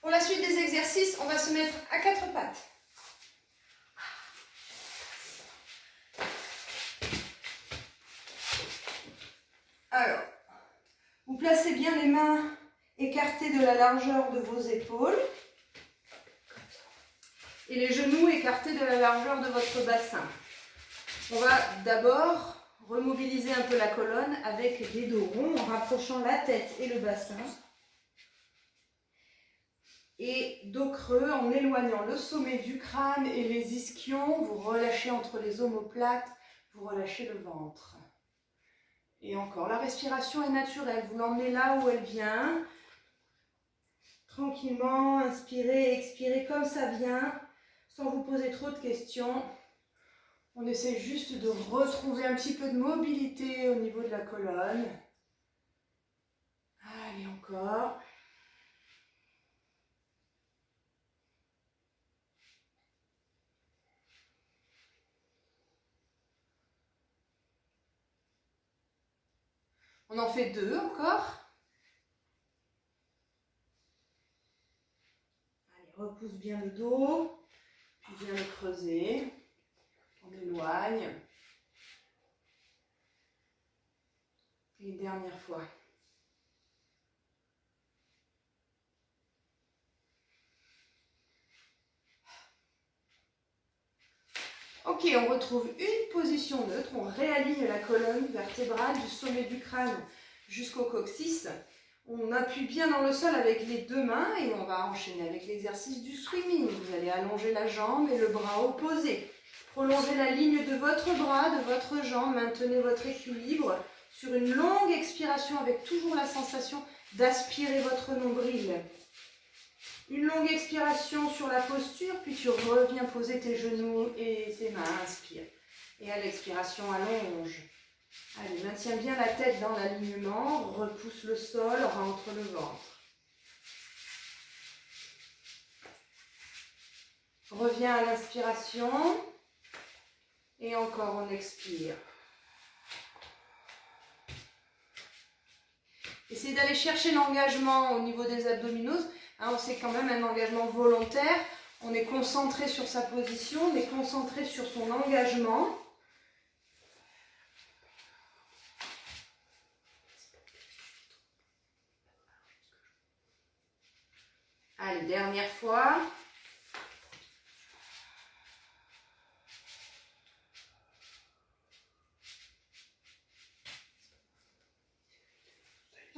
Pour la suite des exercices, on va se mettre à quatre pattes. Alors, vous placez bien les mains écartées de la largeur de vos épaules et les genoux écartés de la largeur de votre bassin. On va d'abord remobiliser un peu la colonne avec des dos ronds en rapprochant la tête et le bassin. Et dos creux en éloignant le sommet du crâne et les ischions. Vous relâchez entre les omoplates, vous relâchez le ventre. Et encore, la respiration est naturelle. Vous l'emmenez là où elle vient. Tranquillement, inspirez, expirez comme ça vient, sans vous poser trop de questions. On essaie juste de retrouver un petit peu de mobilité au niveau de la colonne. Allez, encore. On en fait deux encore. Allez, repousse bien le dos, puis viens le creuser. On éloigne. Et une dernière fois. Ok, on retrouve une position neutre. On réaligne la colonne vertébrale du sommet du crâne jusqu'au coccyx. On appuie bien dans le sol avec les deux mains et on va enchaîner avec l'exercice du swimming. Vous allez allonger la jambe et le bras opposé. Prolongez la ligne de votre bras, de votre jambe. Maintenez votre équilibre sur une longue expiration avec toujours la sensation d'aspirer votre nombril. Une longue expiration sur la posture, puis tu reviens poser tes genoux et tes mains. Inspire. Et à l'expiration, allonge. Allez, maintiens bien la tête dans l'alignement. Repousse le sol, rentre le ventre. Reviens à l'inspiration. Et encore, on expire. Essayez d'aller chercher l'engagement au niveau des abdominaux. Hein, c'est quand même un engagement volontaire. On est concentré sur sa position, on est concentré sur son engagement. Allez, dernière fois.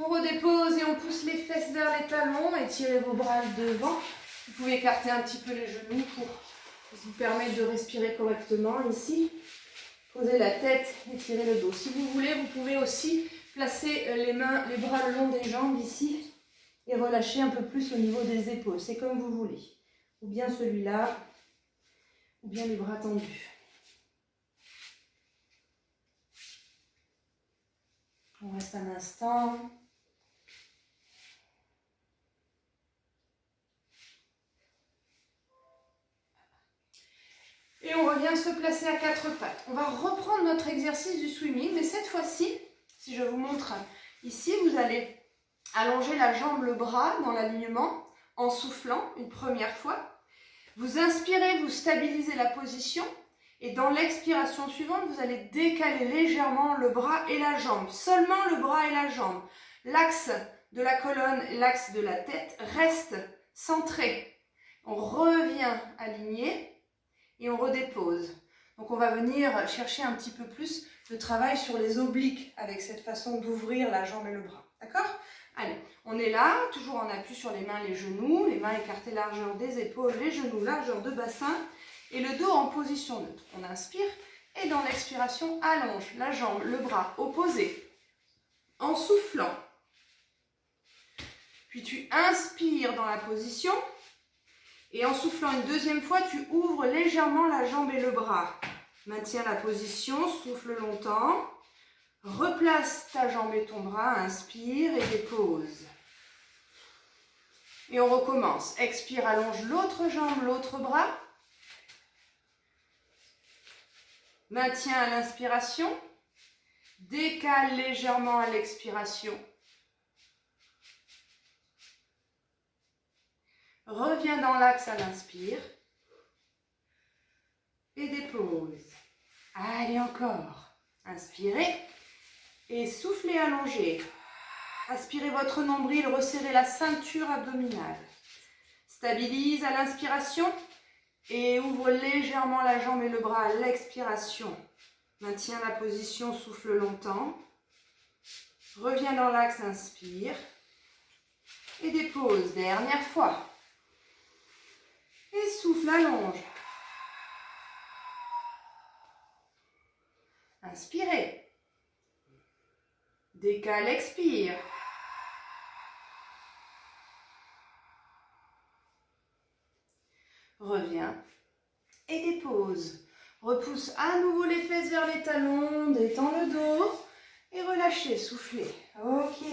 On redépose et on pousse les fesses vers les talons. Étirez vos bras devant. Vous pouvez écarter un petit peu les genoux pour vous permettre de respirer correctement ici. Posez la tête, étirez le dos. Si vous voulez, vous pouvez aussi placer les mains, les bras le long des jambes ici et relâcher un peu plus au niveau des épaules. C'est comme vous voulez. Ou bien celui-là, ou bien les bras tendus. On reste un instant. Et on revient se placer à quatre pattes. On va reprendre notre exercice du swimming, mais cette fois-ci, si je vous montre ici, vous allez allonger la jambe, le bras dans l'alignement en soufflant une première fois. Vous inspirez, vous stabilisez la position et dans l'expiration suivante, vous allez décaler légèrement le bras et la jambe. Seulement le bras et la jambe. L'axe de la colonne et l'axe de la tête restent centrés. On revient aligné. Et on redépose. Donc on va venir chercher un petit peu plus de travail sur les obliques avec cette façon d'ouvrir la jambe et le bras. D'accord? Allez, on est là, toujours en appui sur les mains, les genoux, les mains écartées largeur des épaules, les genoux largeur de bassin et le dos en position neutre. On inspire et dans l'expiration, allonge la jambe, le bras opposé en soufflant. Puis tu inspires dans la position. Et en soufflant une deuxième fois, tu ouvres légèrement la jambe et le bras. Maintiens la position, souffle longtemps. Replace ta jambe et ton bras, inspire et dépose. Et on recommence. Expire, allonge l'autre jambe, l'autre bras. Maintiens à l'inspiration. Décale légèrement à l'expiration. Reviens dans l'axe à l'inspire. Et dépose. Allez, encore. Inspirez. Et soufflez, allongez. Aspirez votre nombril, resserrez la ceinture abdominale. Stabilise à l'inspiration et ouvre légèrement la jambe et le bras à l'expiration. Maintiens la position, souffle longtemps. Reviens dans l'axe, inspire. Et dépose, dernière fois. Et souffle, allonge. Inspirez. Décale, expire. Reviens et dépose. Repousse à nouveau les fesses vers les talons, détends le dos et relâchez, soufflez. Ok.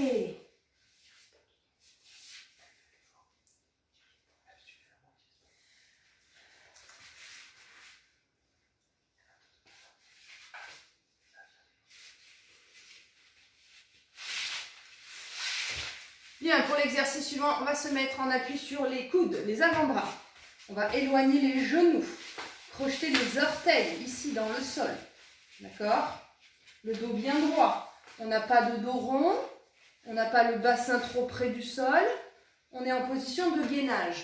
Bien, pour l'exercice suivant, on va se mettre en appui sur les coudes, les avant-bras. On va éloigner les genoux, projeter les orteils ici dans le sol. D'accord? Le dos bien droit. On n'a pas de dos rond, on n'a pas le bassin trop près du sol. On est en position de gainage.